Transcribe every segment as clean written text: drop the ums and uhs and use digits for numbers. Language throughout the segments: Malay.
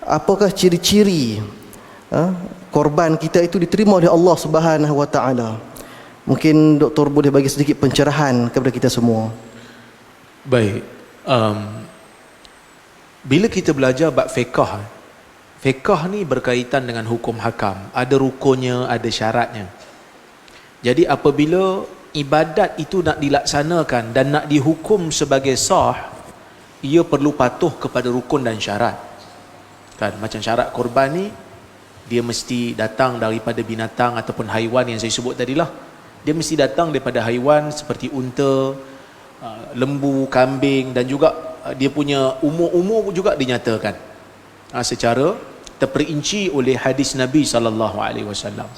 apakah ciri-ciri korban kita itu diterima oleh Allah Subhanahu wa taala? Mungkin doktor boleh bagi sedikit pencerahan kepada kita semua. Baik. Bila kita belajar bab fiqh, fiqh ni berkaitan dengan hukum hakam. Ada rukunnya, ada syaratnya. Jadi apabila ibadat itu nak dilaksanakan dan nak dihukum sebagai sah, ia perlu patuh kepada rukun dan syarat. Kan, macam syarat korban ni, dia mesti datang daripada binatang ataupun haiwan yang saya sebut tadilah. Dia mesti datang daripada haiwan seperti unta, lembu, kambing, dan juga dia punya umur juga dinyatakan secara terperinci oleh hadis Nabi SAW.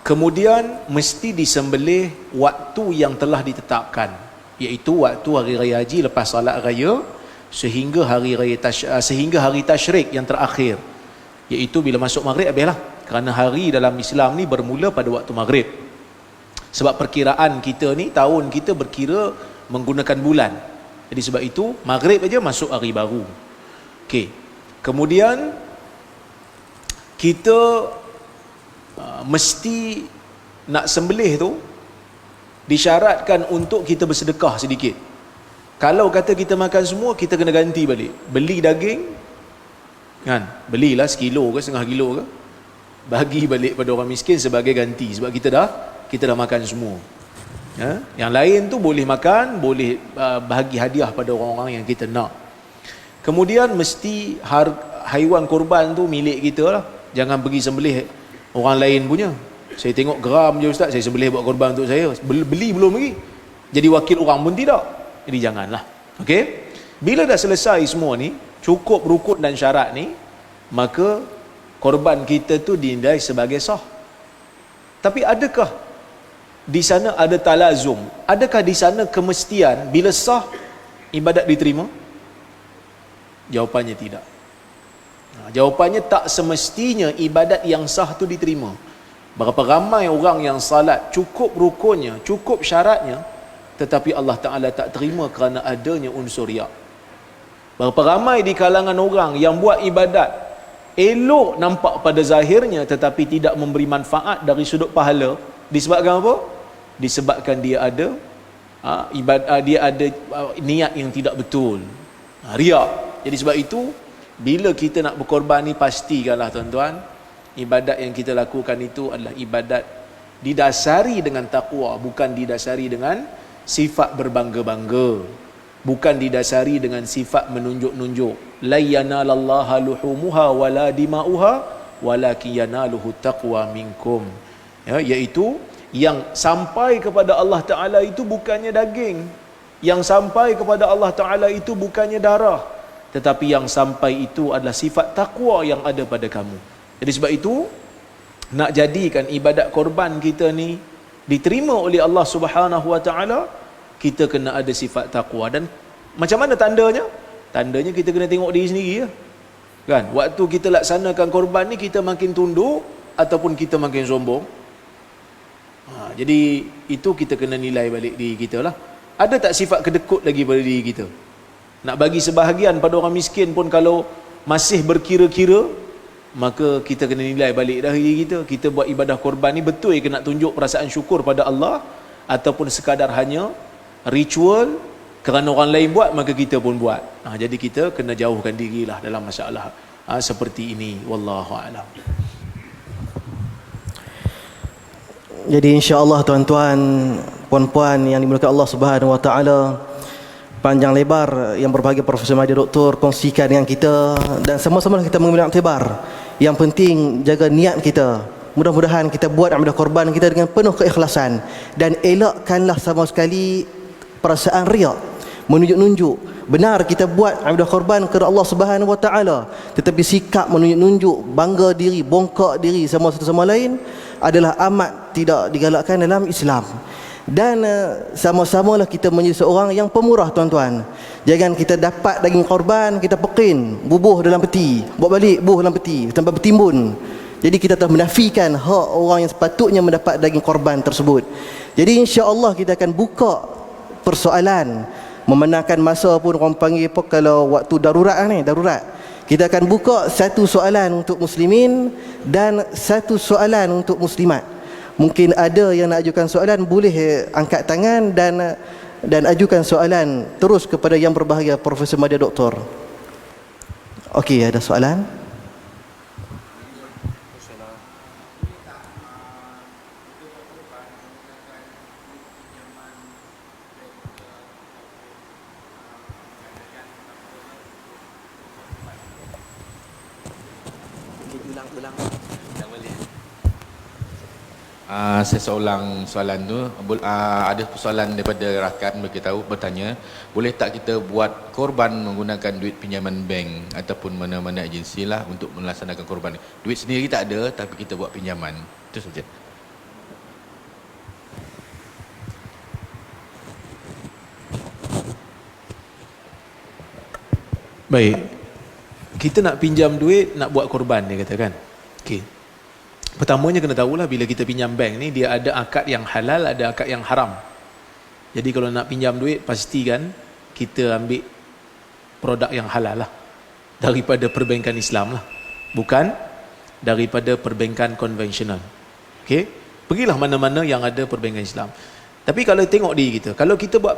Kemudian mesti disembelih waktu yang telah ditetapkan, iaitu waktu hari raya haji lepas salat raya sehingga hari tasyrik yang terakhir, iaitu bila masuk maghrib habislah. Kerana hari dalam Islam ni bermula pada waktu maghrib. Sebab perkiraan kita ni, tahun kita berkira menggunakan bulan. Jadi sebab itu maghrib aja masuk hari baru. Okey. Kemudian kita mesti nak sembelih tu disyaratkan untuk kita bersedekah sedikit. Kalau kata kita makan semua, kita kena ganti balik. Beli daging kan, belilah sekilo ke setengah kilo ke, bagi balik pada orang miskin sebagai ganti, sebab kita dah makan semua. Yang lain tu boleh makan, boleh bahagi hadiah pada orang-orang yang kita nak. Kemudian mesti haiwan korban tu milik kita lah. Jangan pergi sembelih orang lain punya. Saya tengok geram je ustaz, saya sembelih buat korban untuk saya, beli belum lagi, jadi wakil orang pun tidak. Jadi janganlah. Okey, bila dah selesai semua ni, cukup rukun dan syarat ni, maka korban kita tu dinilai sebagai sah. Tapi adakah di sana ada talazum? Adakah di sana kemestian bila sah ibadat diterima? Jawapannya tidak. Jawapannya tak semestinya ibadat yang sah tu diterima. Berapa ramai orang yang salat cukup rukunnya, cukup syaratnya, tetapi Allah Ta'ala tak terima kerana adanya unsur riak. Berapa ramai di kalangan orang yang buat ibadat elok nampak pada zahirnya, tetapi tidak memberi manfaat dari sudut pahala. Disebabkan apa? Disebabkan dia ada niat yang tidak betul, riak. Jadi sebab itu bila kita nak berkorban ni, pastikanlah tuan-tuan, ibadat yang kita lakukan itu adalah ibadat didasari dengan taqwa, bukan didasari dengan sifat berbangga-bangga, bukan didasari dengan sifat menunjuk-nunjuk. La yanalallaha luhumuha wala dima'uha walakin yanaluhu taqwa minkum. Iaitu yang sampai kepada Allah Ta'ala itu bukannya daging, yang sampai kepada Allah Ta'ala itu bukannya darah, tetapi yang sampai itu adalah sifat taqwa yang ada pada kamu. Jadi sebab itu, nak jadikan ibadat korban kita ni diterima oleh Allah Subhanahu wa Ta'ala, kita kena ada sifat taqwa. Dan macam mana tandanya? Tandanya kita kena tengok diri sendiri ya. Kan? Waktu kita laksanakan korban ni, kita makin tunduk ataupun kita makin sombong. Jadi itu kita kena nilai balik diri kita lah. Ada tak sifat kedekut lagi pada diri kita? Nak bagi sebahagian pada orang miskin pun kalau masih berkira-kira, maka kita kena nilai balik dah diri kita. Kita buat ibadah korban ni betul ke nak tunjuk perasaan syukur pada Allah, ataupun sekadar hanya ritual kerana orang lain buat maka kita pun buat. Jadi kita kena jauhkan dirilah dalam masalah seperti ini. Wallahu a'lam. Jadi insya-Allah tuan-tuan, puan-puan yang dimuliakan Allah Subhanahu wa taala, panjang lebar yang berbahagia Profesor Mahdi Doktor kongsikan dengan kita, dan sama-sama kita mengambil iktibar. Yang penting jaga niat kita. Mudah-mudahan kita buat amal korban kita dengan penuh keikhlasan, dan elakkanlah sama sekali perasaan riak, menunjuk-nunjuk. Benar kita buat amal korban kepada Allah Subhanahu wa taala, tetapi sikap menunjuk-nunjuk, bangga diri, bongkak diri sama satu sama lain adalah amat tidak digalakkan dalam Islam. Dan sama-samalah kita menjadi seorang yang pemurah tuan-tuan. Jangan kita dapat daging korban, kita pekin, bubuh dalam peti, bawa balik, bubuh dalam peti tanpa bertimbun. Jadi kita telah menafikan hak orang yang sepatutnya mendapat daging korban tersebut. Jadi insya-Allah kita akan buka persoalan, memenangkan masa pun orang panggil apa, kalau waktu darurat ni, darurat. Kita akan buka satu soalan untuk muslimin dan satu soalan untuk muslimat. Mungkin ada yang nak ajukan soalan, boleh angkat tangan dan ajukan soalan terus kepada yang berbahagia Profesor Madya Doktor. Okey, ada soalan? Saya soalan soalan tu, ada persoalan daripada rakan bertanya, boleh tak kita buat korban menggunakan duit pinjaman bank ataupun mana-mana agensi lah untuk melaksanakan korban. Duit sendiri tak ada, tapi kita buat pinjaman. Itu saja. Baik. Kita nak pinjam duit, nak buat korban, dia kata kan. Okey. Pertamanya kena tahulah bila kita pinjam bank ni, dia ada akad yang halal, ada akad yang haram. Jadi kalau nak pinjam duit, pastikan kita ambil produk yang halal lah, daripada perbankan Islam lah, bukan daripada perbankan konvensional. Okey, pergilah mana-mana yang ada perbankan Islam. Tapi kalau tengok diri kita, kalau kita buat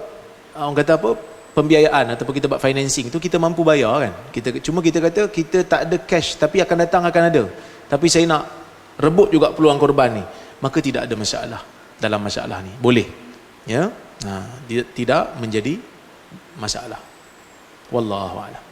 orang kata apa, pembiayaan ataupun kita buat financing tu, kita mampu bayar kan. Cuma kita kata kita tak ada cash, tapi akan datang akan ada. Tapi saya nak rebut juga peluang korban ni, maka tidak ada masalah dalam masalah ni, boleh, ya. Tidak menjadi masalah. Wallahu a'lam.